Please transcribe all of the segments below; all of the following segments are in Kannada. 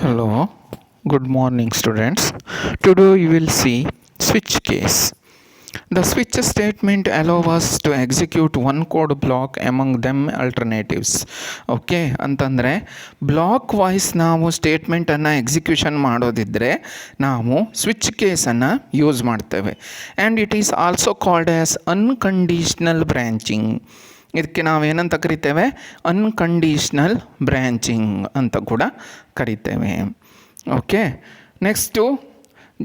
Hello, good morning students. Today we will see switch case. The switch statement allows us to execute one code block among them alternatives. Okay ಅಂತಂದರೆ ಬ್ಲಾಕ್ ವೈಸ್ ನಾವು ಸ್ಟೇಟ್ಮೆಂಟನ್ನು ಎಕ್ಸಿಕ್ಯೂಷನ್ ಮಾಡೋದಿದ್ದರೆ ನಾವು ಸ್ವಿಚ್ ಕೇಸನ್ನು ಯೂಸ್ ಮಾಡ್ತೇವೆ. And it is also called as unconditional branching. ಇದಕ್ಕೆ ನಾವೇನಂತ ಕರಿತೇವೆ? ಅನ್ಕಂಡೀಷ್ನಲ್ ಬ್ರ್ಯಾಂಚಿಂಗ್ ಅಂತ ಕೂಡ ಕರಿತೇವೆ. Okay, next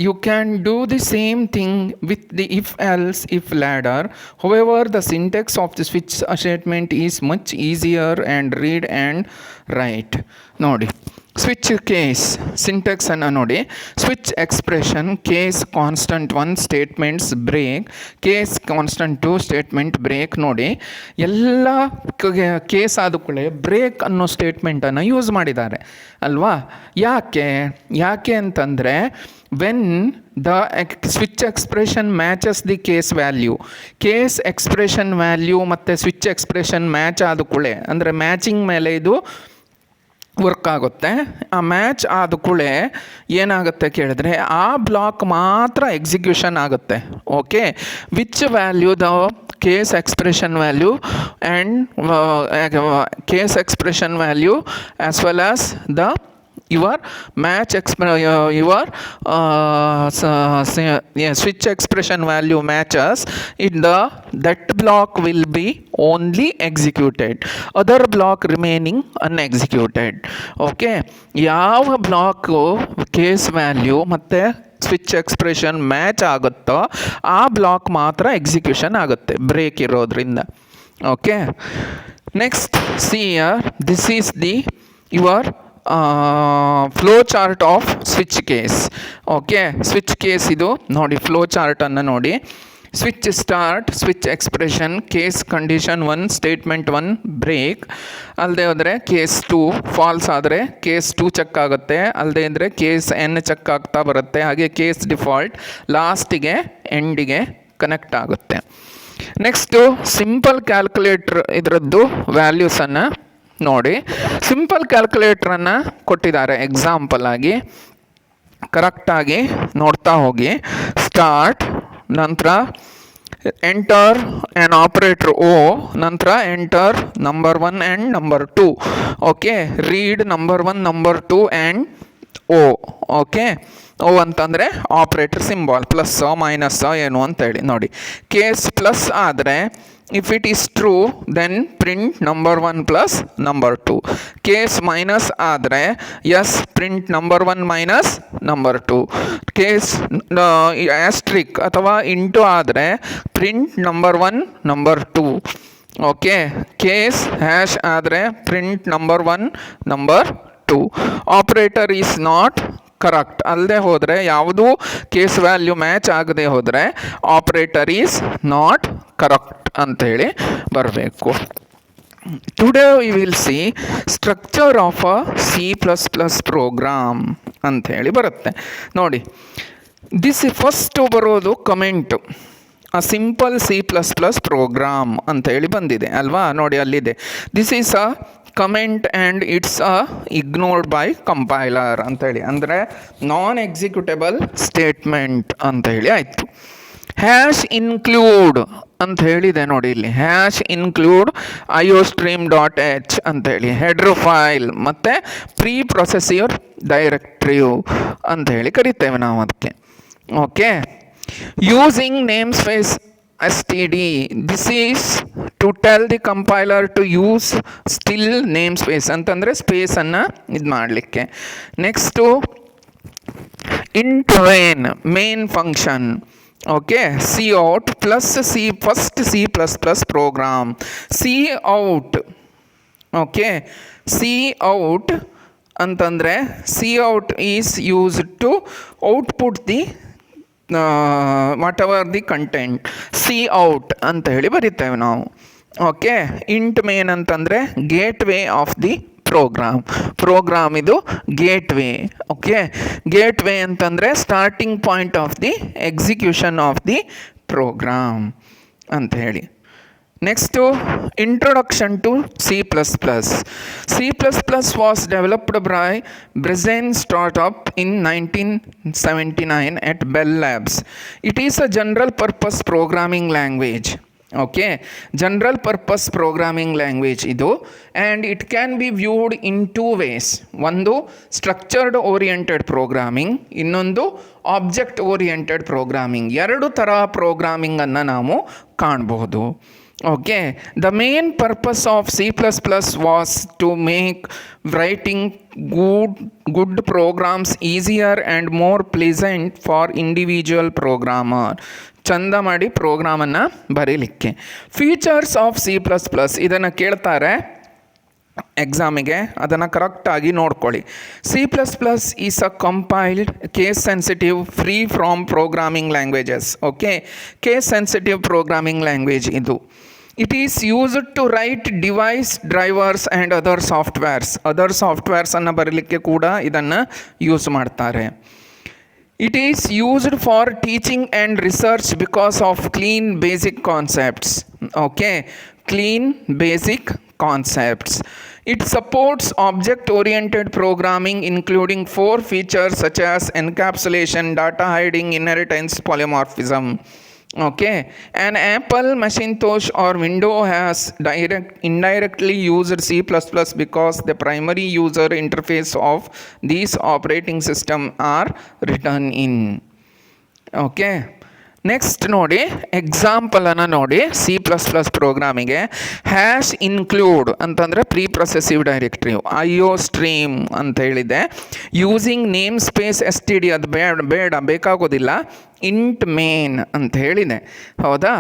you can do the same thing with the if else if ladder. However, the syntax of the switch statement is much easier and read and write. ನೋಡಿ, ಸ್ವಿಚ್ ಕೇಸ್ ಸಿಂಟೆಕ್ಸ್ ಅನ್ನು ನೋಡಿ. Switch expression case constant 1 statements break, case constant 2 statement break. ನೋಡಿ, ಎಲ್ಲ ಕೇಸ್ ಆದ ಕೂಡಲೇ ಬ್ರೇಕ್ ಅನ್ನೋ ಸ್ಟೇಟ್ಮೆಂಟನ್ನು ಯೂಸ್ ಮಾಡಿದ್ದಾರೆ ಅಲ್ವಾ? ಯಾಕೆ ಅಂತಂದರೆ when the switch expression matches the case value, case expression value ಮತ್ತು ಸ್ವಿಚ್ ಎಕ್ಸ್ಪ್ರೆಷನ್ ಮ್ಯಾಚ್ ಆದ ಕೂಡಲೇ, ಅಂದರೆ ಮ್ಯಾಚಿಂಗ್ ಮೇಲೆ ಇದು ವರ್ಕ್ ಆಗುತ್ತೆ. ಆ ಮ್ಯಾಚ್ ಆದ ಕೂಡಲೇ ಏನಾಗುತ್ತೆ ಕೇಳಿದ್ರೆ ಆ ಬ್ಲಾಕ್ ಮಾತ್ರ ಎಕ್ಸಿಕ್ಯೂಷನ್ ಆಗುತ್ತೆ. Okay, which value the case expression value and case expression value as well as the your match your switch expression value matches in that block will be only executed, other block remaining unexecuted. Okay, ಯಾವ ಬ್ಲಾಕ್ ಕೇಸ್ ವ್ಯಾಲ್ಯೂ ಮತ್ತು ಸ್ವಿಚ್ ಎಕ್ಸ್ಪ್ರೆಷನ್ ಮ್ಯಾಚ್ ಆಗುತ್ತೋ ಆ ಬ್ಲಾಕ್ ಮಾತ್ರ ಎಕ್ಸಿಕ್ಯೂಷನ್ ಆಗುತ್ತೆ ಬ್ರೇಕ್ ಇರೋದ್ರಿಂದ. Okay, next see here, this is the your flow chart of switch case. ಓಕೆ, ಸ್ವಿಚ್ ಕೇಸ್ ಇದು ನೋಡಿ, ಫ್ಲೋ ಚಾರ್ಟನ್ನು ನೋಡಿ. Switch start, switch expression, case condition 1 statement 1 break. ಅಲ್ಲದೆ ಹೋದರೆ ಕೇಸ್ 2 ಫಾಲ್ಸ್ ಆದರೆ ಕೇಸ್ 2 ಚೆಕ್ ಆಗುತ್ತೆ, ಅಲ್ಲದೆ ಇದ್ದರೆ ಕೇಸ್ n ಚೆಕ್ ಆಗ್ತಾ ಬರುತ್ತೆ. ಹಾಗೆ ಕೇಸ್ ಡಿಫಾಲ್ಟ್ ಲಾಸ್ಟಿಗೆ ಎಂಡಿಗೆ ಕನೆಕ್ಟ್ ಆಗುತ್ತೆ. ನೆಕ್ಸ್ಟು ಸಿಂಪಲ್ ಕ್ಯಾಲ್ಕುಲೇಟ್ರ್ ಇದರದ್ದು ವ್ಯಾಲ್ಯೂಸನ್ನು ನೋಡಿ. ಸಿಂಪಲ್ ಕ್ಯಾಲ್ಕುಲೇಟ್ರನ್ನು ಕೊಟ್ಟಿದ್ದಾರೆ ಎಕ್ಸಾಂಪಲ್ ಆಗಿ, ಕರೆಕ್ಟಾಗಿ ನೋಡ್ತಾ ಹೋಗಿ. ಸ್ಟಾರ್ಟ್, ನಂತರ ಎಂಟರ್ ಆ್ಯನ್ ಆಪ್ರೇಟ್ರ್ O, ನಂತರ enter number 1 and number 2. Okay, read number 1 number 2 and O. Okay, O ಅಂತಂದರೆ ಆಪ್ರೇಟರ್ ಸಿಂಬಾಲ್, ಪ್ಲಸ್ ಮೈನಸ್ ಏನು ಅಂತೇಳಿ ನೋಡಿ. ಕೇಸ್ ಪ್ಲಸ್ ಆದರೆ if it is true then print number 1 plus number 2. Case minus ಆದರೆ else print number 1 minus number 2. Case asterisk ಅಥವಾ ಇಂಟು ಆದರೆ print number 1 number 2. Okay, case hash ಆದರೆ print number 1 number 2. Operator is not correct ಅಲ್ಲದೆ ಹೋದರೆ, ಯಾವುದೂ ಕೇಸ್ ವ್ಯಾಲ್ಯೂ ಮ್ಯಾಚ್ ಆಗದೆ ಹೋದರೆ ಆಪ್ರೇಟರ್ ಈಸ್ ನಾಟ್ ಕರೆಕ್ಟ್ ಅಂಥೇಳಿ ಬರಬೇಕು. Today we will see structure of a C++ program ಅಂಥೇಳಿ ಬರುತ್ತೆ ನೋಡಿ. ದಿಸ್ ಫಸ್ಟು ಬರೋದು comment, a simple C++ program ಅಂಥೇಳಿ ಬಂದಿದೆ ಅಲ್ವಾ? ನೋಡಿ ಅಲ್ಲಿದೆ, this is a comment and it's ignored by compiler ಅಂಥೇಳಿ, ಅಂದರೆ ನಾನ್ ಎಕ್ಸಿಕ್ಯೂಟೇಬಲ್ ಸ್ಟೇಟ್ಮೆಂಟ್ ಅಂಥೇಳಿ ಆಯಿತು. ಹ್ಯಾಶ್ ಇನ್ಕ್ಲೂಡ್ ಅಂತ ಹೇಳಿದೆ ನೋಡಿ ಇಲ್ಲಿ, ಹ್ಯಾಶ್ ಇನ್ಕ್ಲೂಡ್ iostream.h ಅಂಥೇಳಿ ಹೆಡ್ರ್ ಫೈಲ್ ಮತ್ತು ಪ್ರೀ ಪ್ರೊಸೆಸರ್ ಡೈರೆಕ್ಟ್ರಿಯು ಅಂಥೇಳಿ ಕರಿತೇವೆ ನಾವು ಅದಕ್ಕೆ. Okay, using name space std, this is to tell the compiler to use still namespace ಅಂತಂದರೆ ಸ್ಪೇಸನ್ನು ಇದು ಮಾಡಲಿಕ್ಕೆ. Next int main function. Okay, cout plus C first C++ program cout. Okay, cout ಅಂತಂದರೆ cout is used to output the whatever the content. Cout ಅಂತ ಹೇಳಿ ಬರಿತೇವೆ ನಾವು. ಓಕೆ, ಇಂಟ್ ಮೇನ್ ಅಂತಂದರೆ gateway of the program ಇದು gateway. Okay, gateway ಅಂತಂದರೆ starting point of the execution of the program ಅಂತ ಹೇಳಿ. Next, introduction to C++. C++ was developed by Brazilian startup in 1979 at Bell Labs. It is a general purpose programming language. Okay, general purpose programming language ಇದು, and it can be viewed in two ways. ಒಂದು ಸ್ಟ್ರಕ್ಚರ್ಡ್ ಓರಿಯೆಂಟೆಡ್ ಪ್ರೋಗ್ರಾಮಿಂಗ್, ಇನ್ನೊಂದು ಆಬ್ಜೆಕ್ಟ್ ಓರಿಯೆಂಟೆಡ್ ಪ್ರೋಗ್ರಾಮಿಂಗ್. ಎರಡು ಥರ ಪ್ರೋಗ್ರಾಮಿಂಗನ್ನು ನಾವು ಕಾಣಬಹುದು. Okay, the main purpose of C++ was to make writing good programs easier and more pleasant for individual programmer. ಚಂದ ಮಾಡಿ ಪ್ರೋಗ್ರಾಮನ್ನು ಬರೀಲಿಕ್ಕೆ. ಫೀಚರ್ಸ್ ಆಫ್ C++, ಇದನ್ನು ಕೇಳ್ತಾರೆ ಎಕ್ಸಾಮಿಗೆ, ಅದನ್ನು ಕರೆಕ್ಟಾಗಿ ನೋಡ್ಕೊಳ್ಳಿ. C++ is a compiled case sensitive free from programming languages. Okay, case sensitive programming language ಇದು. It is used to write device drivers and other softwares. Other ಸಾಫ್ಟ್ವೇರ್ಸನ್ನು ಬರಲಿಕ್ಕೆ ಕೂಡ ಇದನ್ನು ಯೂಸ್ ಮಾಡ್ತಾರೆ. It is used for teaching and research because of clean basic concepts. Okay, clean basic concepts. It supports object-oriented programming, including 4 features such as encapsulation, data hiding, inheritance, polymorphism. Okay, an Apple Macintosh or Windows has indirectly used C++ because the primary user interface of these operating system are written in. Okay, next ನೋಡಿ, ಎಕ್ಸಾಂಪಲನ್ನು ನೋಡಿ. C++ ಪ್ರೋಗ್ರಾಮಿಗೆ ಹ್ಯಾಶ್ ಇನ್ಕ್ಲೂಡ್ ಅಂತಂದರೆ ಪ್ರೀ ಪ್ರೊಸೆಸಿವ್ ಡೈರೆಕ್ಟ್ರಿವ್, IO ಸ್ಟ್ರೀಮ್ ಅಂತ ಹೇಳಿದೆ. ಯೂಸಿಂಗ್ ನೇಮ್ ಸ್ಪೇಸ್ STD, ಅದು ಬೇಕಾಗೋದಿಲ್ಲ. ಇಂಟ್ ಮೇನ್ ಅಂತ ಹೇಳಿದೆ, ಹೌದಾ?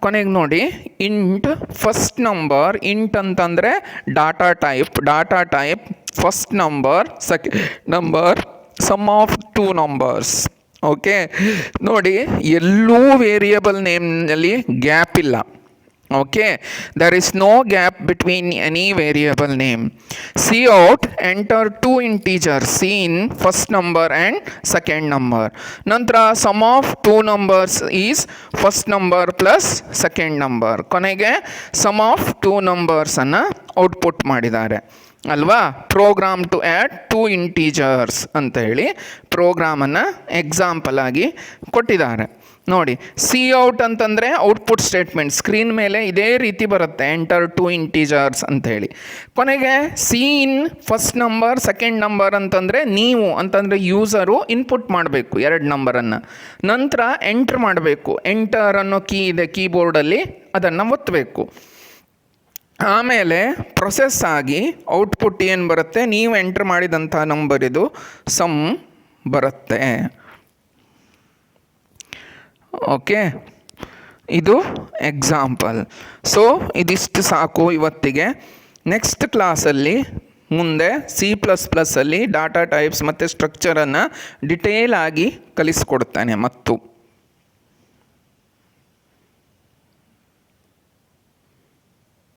ಕೊನೆಗೆ ನೋಡಿ, ಇಂಟ್ ಫಸ್ಟ್ ನಂಬರ್. ಇಂಟ್ ಅಂತಂದರೆ data type first number, second number, sum of 2 numbers. Okay, ನೋಡಿ ಎಲ್ಲೂ ವೇರಿಯಬಲ್ ನೇಮ್ನಲ್ಲಿ ಗ್ಯಾಪ್ ಇಲ್ಲ. Okay, there is no gap between any variable name. C out enter 2 integer, C in first number and second number. ನಂತರ sum of 2 numbers is first number plus second number. ಕೊನೆಗೆ ಸಮ್ ಆಫ್ 2 ನಂಬರ್ಸನ್ನು ಔಟ್ಪುಟ್ ಮಾಡಿದ್ದಾರೆ ಅಲ್ವಾ? ಪ್ರೋಗ್ರಾಮ್ ಟು ಆ್ಯಡ್ 2 ಇಂಟೀಜರ್ಸ್ ಅಂತ ಹೇಳಿ ಪ್ರೋಗ್ರಾಮನ್ನು ಎಕ್ಸಾಂಪಲ್ ಆಗಿ ಕೊಟ್ಟಿದ್ದಾರೆ. ನೋಡಿ, ಸಿ ಔಟ್ ಅಂತಂದರೆ ಔಟ್ಪುಟ್ ಸ್ಟೇಟ್ಮೆಂಟ್ ಸ್ಕ್ರೀನ್ ಮೇಲೆ ಇದೇ ರೀತಿ ಬರುತ್ತೆ, ಎಂಟರ್ 2 ಇಂಟೀಜರ್ಸ್ ಅಂಥೇಳಿ. ಕೊನೆಗೆ C in first number second number ಅಂತಂದರೆ ನೀವು ಅಂತಂದರೆ ಯೂಸರು ಇನ್ಪುಟ್ ಮಾಡಬೇಕು 2 ನಂಬರನ್ನು, ನಂತರ ಎಂಟ್ರ್ ಮಾಡಬೇಕು. ಎಂಟರ್ ಅನ್ನೋ ಕೀ ಇದೆ ಕೀಬೋರ್ಡಲ್ಲಿ, ಅದನ್ನು ಒತ್ತಬೇಕು. ಆಮೇಲೆ ಪ್ರೊಸೆಸ್ ಆಗಿ ಔಟ್ಪುಟ್ ಏನು ಬರುತ್ತೆ, ನೀವು ಎಂಟ್ರ್ ಮಾಡಿದಂಥ ನಂಬರ್ ಇದು ಸಮ್ ಬರುತ್ತೆ. ಓಕೆ, ಇದು ಎಕ್ಸಾಂಪಲ್. ಸೊ ಇದಿಷ್ಟು ಸಾಕು ಇವತ್ತಿಗೆ. ನೆಕ್ಸ್ಟ್ ಕ್ಲಾಸಲ್ಲಿ ಮುಂದೆ C++ಅಲ್ಲಿ ಡಾಟಾ ಟೈಪ್ಸ್ ಮತ್ತು ಸ್ಟ್ರಕ್ಚರನ್ನು ಡಿಟೇಲ್ ಆಗಿ ಕಲಿಸ್ಕೊಡ್ತಾನೆ ಮತ್ತು